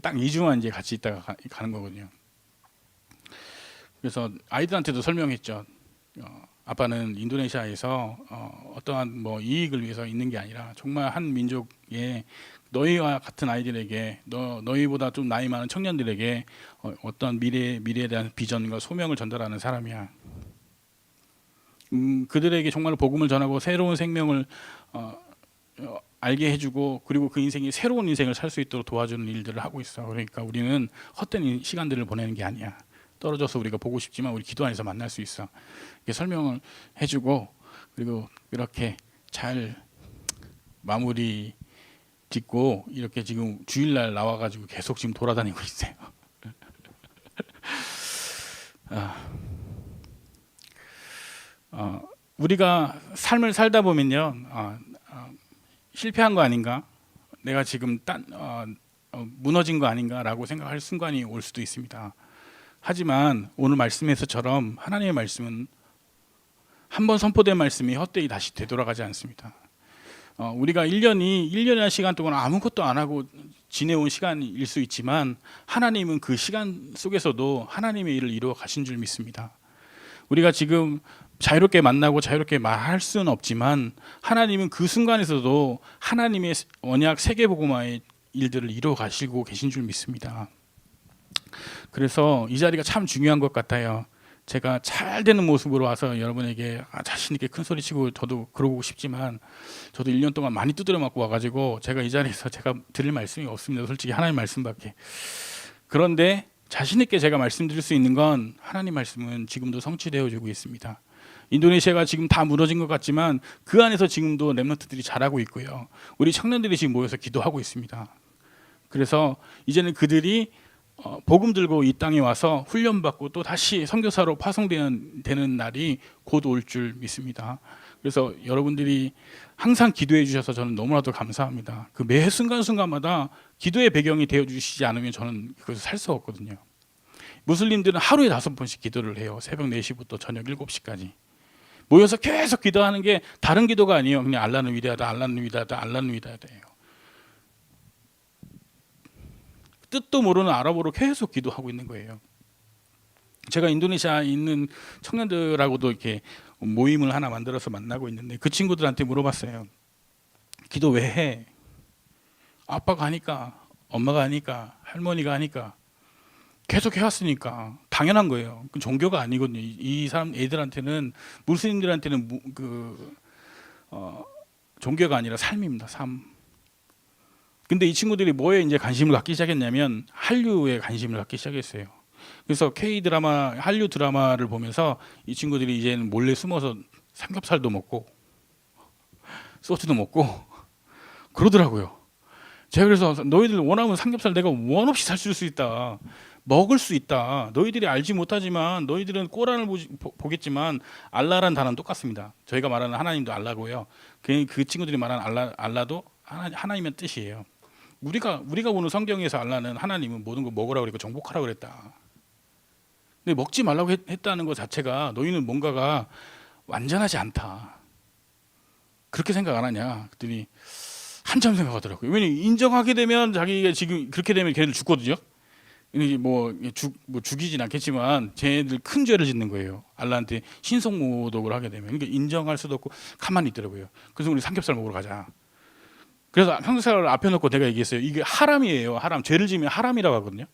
딱 2주만 이제 같이 있다가 가는 거거든요. 그래서 아이들한테도 설명했죠. 아빠는 인도네시아에서 어떠한 뭐 이익을 위해서 있는 게 아니라 정말 한 민족의 너희와 같은 아이들에게 너희보다 좀 나이 많은 청년들에게 어떤 미래에 대한 비전과 소명을 전달하는 사람이야. 그들에게 정말 복음을 전하고 새로운 생명을 알게 해주고 그리고 그 인생이 새로운 인생을 살 수 있도록 도와주는 일들을 하고 있어. 그러니까 우리는 헛된 시간들을 보내는 게 아니야. 떨어져서 우리가 보고 싶지만 우리 기도 안에서 만날 수 있어. 이렇게 설명을 해주고 그리고 이렇게 잘 마무리 짓고 이렇게 지금 주일날 나와가지고 계속 지금 돌아다니고 있어요. 우리가 삶을 살다 보면요, 실패한 거 아닌가? 내가 지금 무너진 거 아닌가라고 생각할 순간이 올 수도 있습니다. 하지만 오늘 말씀에서처럼 하나님의 말씀은 한 번 선포된 말씀이 헛되이 다시 되돌아가지 않습니다. 우리가 1년이란 시간 동안 아무것도 안 하고 지내온 시간일 수 있지만 하나님은 그 시간 속에서도 하나님의 일을 이루어 가신 줄 믿습니다. 우리가 지금 자유롭게 만나고 자유롭게 말할 수는 없지만 하나님은 그 순간에서도 하나님의 언약 세계복음화의 일들을 이루어 가시고 계신 줄 믿습니다. 그래서 이 자리가 참 중요한 것 같아요. 제가 잘 되는 모습으로 와서 여러분에게 자신 있게 큰 소리 치고 저도 그러고 싶지만 저도 1년 동안 많이 두드려 맞고 와가지고 제가 이 자리에서 제가 드릴 말씀이 없습니다. 솔직히 하나님 말씀밖에. 그런데 자신 있게 제가 말씀드릴 수 있는 건 하나님 말씀은 지금도 성취되어 주고 있습니다. 인도네시아가 지금 다 무너진 것 같지만 그 안에서 지금도 렘넌트들이 자라고 있고요. 우리 청년들이 지금 모여서 기도하고 있습니다. 그래서 이제는 그들이 복음 들고 이 땅에 와서 훈련받고 또 다시 선교사로 파송되는 날이 곧 올 줄 믿습니다. 그래서 여러분들이 항상 기도해 주셔서 저는 너무나도 감사합니다. 그 매 순간순간마다 기도의 배경이 되어 주시지 않으면 저는 그것을 살 수 없거든요. 무슬림들은 하루에 5번씩 기도를 해요. 새벽 4시부터 저녁 7시까지 모여서 계속 기도하는 게 다른 기도가 아니에요. 그냥 알라는 위대하다, 알라는 위대하다, 알라는 위대하다예요. 뜻도 모르는 아랍어로 계속 기도하고 있는 거예요. 제가 인도네시아에 있는 청년들하고도 이렇게 모임을 하나 만들어서 만나고 있는데 그 친구들한테 물어봤어요. 기도 왜 해? 아빠가 하니까, 엄마가 하니까, 할머니가 하니까 계속 해왔으니까 당연한 거예요. 그 종교가 아니거든요. 이 사람 애들한테는 무슬림들한테는 종교가 아니라 삶입니다. 삶. 근데 이 친구들이 뭐에 이제 관심을 갖기 시작했냐면 한류에 관심을 갖기 시작했어요. 그래서 K-드라마, 한류 드라마를 보면서 이 친구들이 이제는 몰래 숨어서 삼겹살도 먹고 소주도 먹고 그러더라고요. 제가 그래서 너희들 원하면 삼겹살 내가 원 없이 살 수 있다. 먹을 수 있다. 너희들이 알지 못하지만 너희들은 꼬란을 보겠지만 알라란 단어는 똑같습니다. 저희가 말하는 하나님도 알라고요. 그 친구들이 말하는 알라도 하나님의 뜻이에요. 우리가 보는 성경에서 알라는 하나님은 모든 거 먹으라고 그랬고 정복하라고 그랬다. 근데 먹지 말라고 했다는 것 자체가 너희는 뭔가가 완전하지 않다. 그렇게 생각 안 하냐? 그랬더니 한참 생각하더라고요. 왜냐면 인정하게 되면 자기가 지금 그렇게 되면 걔네들 죽거든요. 뭐 죽이진 않겠지만 쟤네들 큰 죄를 짓는 거예요. 알라한테 신성모독을 하게 되면. 그러니까 인정할 수도 없고 가만히 있더라고요. 그래서 우리 삼겹살 먹으러 가자. 그래서 삼겹살을 앞에 놓고 내가 얘기했어요. 이게 하람이에요. 하람. 죄를 지으면 하람이라고 하거든요.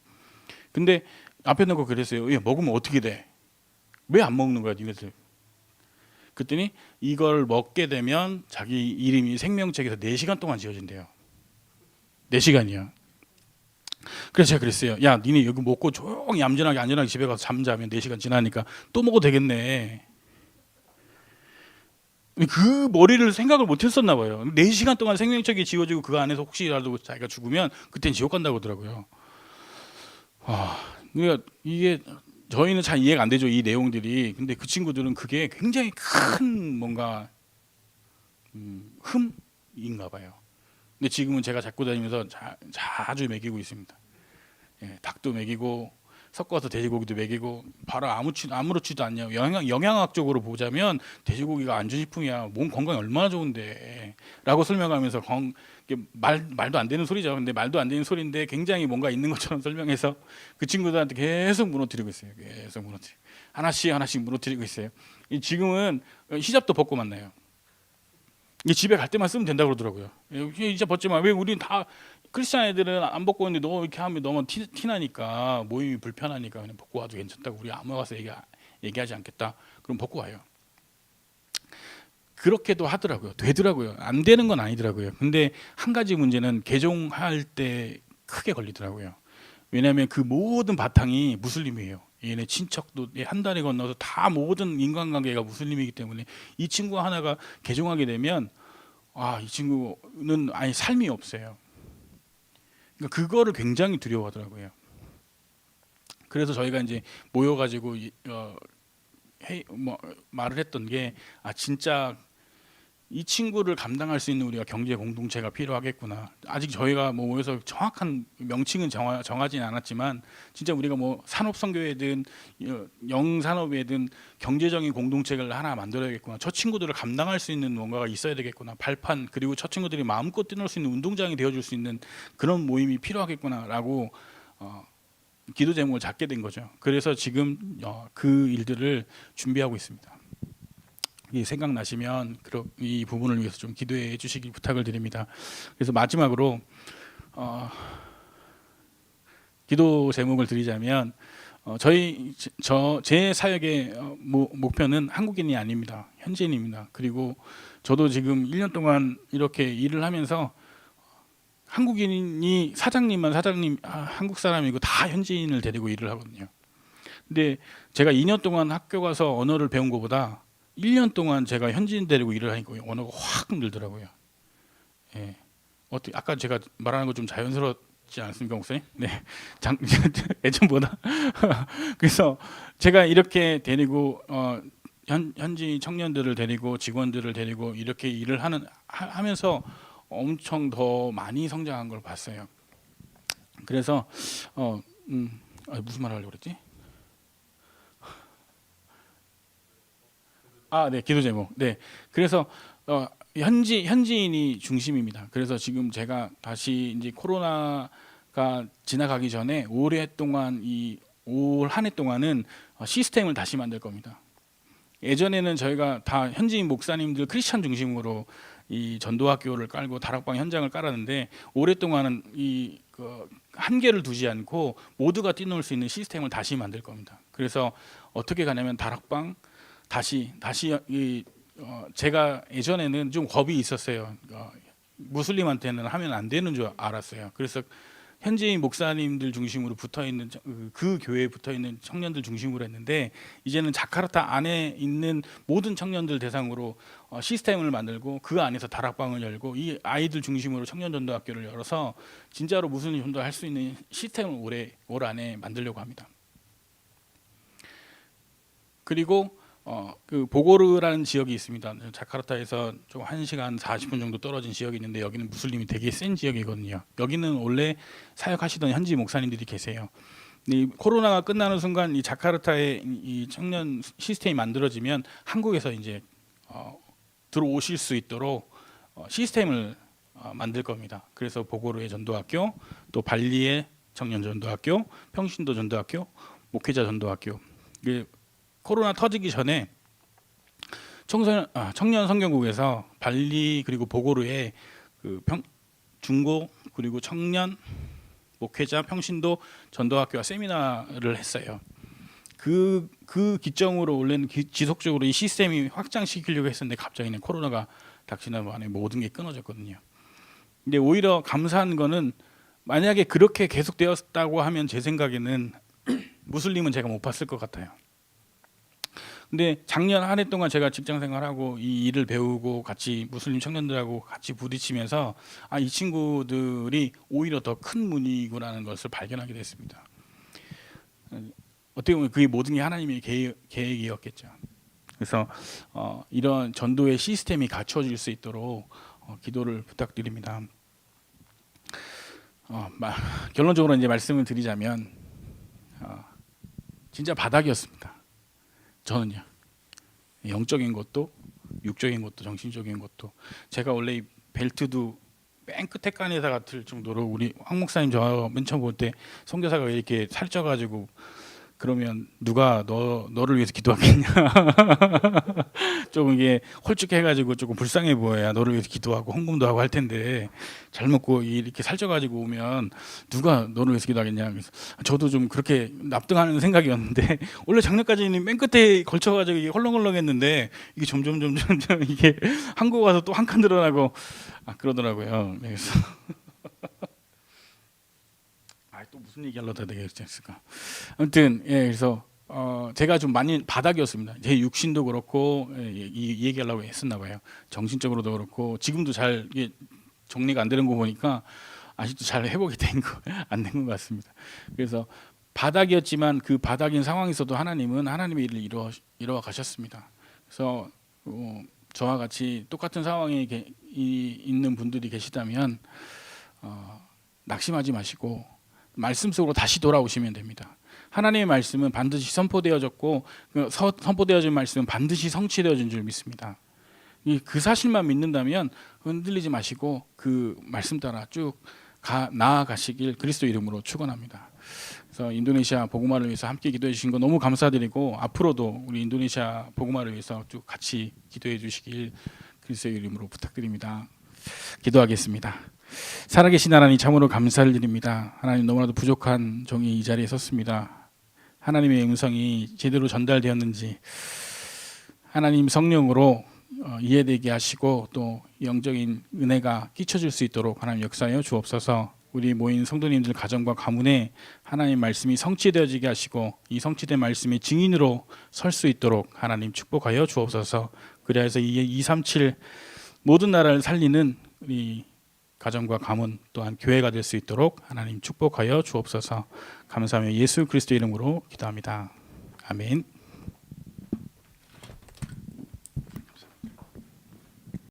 근데 앞에 놓고 그랬어요. 먹으면 어떻게 돼? 왜 안 먹는 거야, 니네들? 그랬더니 이걸 먹게 되면 자기 이름이 생명책에서 4시간 동안 지어진대요. 4시간이요. 그래서 제가 그랬어요. 야, 니네 여기 먹고 조용히 얌전하게 안전하게 집에 가서 잠자면 4시간 지나니까 또 먹어도 되겠네. 그 머리를 생각을 못 했었나 봐요. 4시간 동안 생명책이 지워지고 그 안에서 혹시라도 자기가 죽으면 그땐 지옥 간다고 하더라고요. 그러니까 이게 저희는 잘 이해가 안 되죠, 이 내용들이. 근데 그 친구들은 그게 굉장히 큰 뭔가 흠인가 봐요. 근데 지금은 제가 잡고 다니면서 자주 먹이고 있습니다. 예, 닭도 먹이고 섞어서 돼지고기도 먹이고 바로 아무렇지도 않냐. 영양학적으로 보자면 돼지고기가 안전식품이야. 몸 건강에 얼마나 좋은데 라고 설명하면서 말도 안 되는 소리죠. 근데 말도 안 되는 소리인데 굉장히 뭔가 있는 것처럼 설명해서 그 친구들한테 계속 무너뜨리고 있어요. 계속 하나씩 무너뜨리고 있어요. 지금은 히잡도 벗고 만나요. 집에 갈 때만 쓰면 된다고 그러더라고요. 이제 벗지 마. 왜 우리는 다 크리스찬 애들은 안 벗고 있는데 너 이렇게 하면 너무 티나니까 모임이 불편하니까 그냥 벗고 와도 괜찮다고. 우리 아무 가서 얘기하지 않겠다. 그럼 벗고 와요. 그렇게도 하더라고요. 되더라고요. 안 되는 건 아니더라고요. 근데 한 가지 문제는 개종할 때 크게 걸리더라고요. 왜냐하면 그 모든 바탕이 무슬림이에요. 얘네 친척도 한 달에 건너서 다 모든 인간관계가 무슬림이기 때문에 이 친구 하나가 개종하게 되면 이 친구는 아예 삶이 없어요. 그러니까 그거를 굉장히 두려워하더라고요. 그래서 저희가 이제 모여가지고 말을 했던 게 진짜 이 친구를 감당할 수 있는 우리가 경제 공동체가 필요하겠구나. 아직 저희가 모여서 정확한 명칭은 정하지는 않았지만 진짜 우리가 산업선교회든 영산업회든 경제적인 공동체를 하나 만들어야겠구나. 저 친구들을 감당할 수 있는 뭔가가 있어야 되겠구나. 발판, 그리고 저 친구들이 마음껏 뛰놀 수 있는 운동장이 되어줄 수 있는 그런 모임이 필요하겠구나라고 기도 제목을 잡게 된 거죠. 그래서 지금 그 일들을 준비하고 있습니다. 생각나시면 이 부분을 위해서 좀 기도해 주시기 부탁을 드립니다. 그래서 마지막으로 기도 제목을 드리자면 제 사역의 목표는 한국인이 아닙니다. 현지인입니다. 그리고 저도 지금 1년 동안 이렇게 일을 하면서 한국인이 사장님 한국 사람이고 다 현지인을 데리고 일을 하거든요. 근데 제가 2년 동안 학교 가서 언어를 배운 것보다 1년 동안 제가 현지인 데리고 일을 하니까 언어가 확 늘더라고요. 예. 아까 제가 말하는 거 좀 자연스럽지 않습니까, 목사님? 네. 예전보다. 그래서 제가 이렇게 데리고 현지 청년들을 데리고 직원들을 데리고 이렇게 일을 하면서 엄청 더 많이 성장한 걸 봤어요. 그래서 무슨 말 하려고 그랬지? 네, 기도 제목. 네, 그래서 현지인이 중심입니다. 그래서 지금 제가 다시 이제 코로나가 지나가기 전에 오랫동안 올 한 해 동안은 시스템을 다시 만들 겁니다. 예전에는 저희가 다 현지인 목사님들 크리스찬 중심으로 이 전도학교를 깔고 다락방 현장을 깔았는데 오랫동안은 한계를 두지 않고 모두가 뛰놀 수 있는 시스템을 다시 만들 겁니다. 그래서 어떻게 가냐면 다락방 다시 제가 예전에는 좀 겁이 있었어요. 무슬림한테는 하면 안 되는 줄 알았어요. 그래서 현지인 목사님들 중심으로 붙어있는 그 교회에 붙어있는 청년들 중심으로 했는데 이제는 자카르타 안에 있는 모든 청년들 대상으로 시스템을 만들고 그 안에서 다락방을 열고 이 아이들 중심으로 청년전도학교를 열어서 진짜로 무슬림 전도할 수 있는 시스템을 올 안에 만들려고 합니다. 그리고 그 보고르라는 지역이 있습니다. 자카르타에서 좀 1시간 40분 정도 떨어진 지역이 있는데 여기는 무슬림이 되게 센 지역이거든요. 여기는 원래 사역하시던 현지 목사님들이 계세요. 이 코로나가 끝나는 순간 이 자카르타에 이 청년 시스템이 만들어지면 한국에서 이제 들어오실 수 있도록 시스템을 만들 겁니다. 그래서 보고르의 전도학교, 또 발리의 청년 전도학교, 평신도 전도학교, 목회자 전도학교. 코로나 터지기 전에 청년 성경국에서 발리 그리고 보고르에 중고 그리고 청년 목회자 평신도 전도학교와 세미나를 했어요. 그 기점으로 원래는 지속적으로 이 시스템이 확장시키려고 했었는데 갑자기 코로나가 닥치는 바람에 모든 게 끊어졌거든요. 근데 오히려 감사한 거는 만약에 그렇게 계속되었다고 하면 제 생각에는 무슬림은 제가 못 봤을 것 같아요. 근데 작년 한 해 동안 제가 직장 생활하고 이 일을 배우고 같이 무슬림 청년들하고 같이 부딪히면서 이 친구들이 오히려 더 큰 문이구라는 것을 발견하게 됐습니다. 어떻게 보면 그게 모든 게 하나님의 계획이었겠죠. 그래서 이런 전도의 시스템이 갖춰질 수 있도록 기도를 부탁드립니다. 결론적으로 이제 말씀을 드리자면 진짜 바닥이었습니다. 저는요. 영적인 것도 육적인 것도 정신적인 것도. 제가 원래 이 벨트도 맨 끝에 깐 회사 같을 정도로, 우리 황 목사님 저 맨 처음 볼 때 선교사가 왜 이렇게 살쪄가지고 그러면 누가 너를 위해서 기도하겠냐. 조금 이게 홀쭉해가지고 조금 불쌍해 보여야 너를 위해서 기도하고 헌금도 하고 할 텐데, 잘 먹고 이렇게 살쪄가지고 오면 누가 너를 위해서 기도하겠냐. 그래서 저도 좀 그렇게 납득하는 생각이었는데 원래 작년까지는 맨 끝에 걸쳐가지고 이게 헐렁헐렁했는데 이게 점점 이게 한국 와서 또 한 칸 늘어나고 그러더라고요. 그래서 또 무슨 얘기 하려다 되겠을까. 아무튼 그래서 제가 좀 많이 바닥이었습니다. 제 육신도 그렇고 이 얘기하려고 했었나 봐요. 정신적으로도 그렇고 지금도 잘 이게 정리가 안 되는 거 보니까 아직도 잘 회복이 안 된 것 같습니다. 그래서 바닥이었지만 그 바닥인 상황에서도 하나님은 하나님의 일을 이루어 가셨습니다. 그래서 저와 같이 똑같은 상황에 있는 분들이 계시다면 낙심하지 마시고 말씀 속으로 다시 돌아오시면 됩니다. 하나님의 말씀은 반드시 선포되어졌고 선포되어진 말씀은 반드시 성취되어진 줄 믿습니다. 그 사실만 믿는다면 흔들리지 마시고 그 말씀 따라 쭉 나아가시길 그리스도 이름으로 축원합니다. 그래서 인도네시아 복음화를 위해서 함께 기도해 주신 거 너무 감사드리고, 앞으로도 우리 인도네시아 복음화를 위해서 쭉 같이 기도해 주시길 그리스도 이름으로 부탁드립니다. 기도하겠습니다. 살아계신 하나님, 참으로 감사를 드립니다. 하나님, 너무나도 부족한 종이 이 자리에 섰습니다. 하나님의 음성이 제대로 전달되었는지 하나님 성령으로 이해되게 하시고 또 영적인 은혜가 끼쳐질 수 있도록 하나님 역사하여 주옵소서. 우리 모인 성도님들 가정과 가문에 하나님 말씀이 성취되어지게 하시고 이 성취된 말씀의 증인으로 설 수 있도록 하나님 축복하여 주옵소서. 그래서 이 237 모든 나라를 살리는 우리 가정과 가문 또한 교회가 될 수 있도록 하나님 축복하여 주옵소서. 감사하며 예수 그리스도 이름으로 기도합니다. 아멘.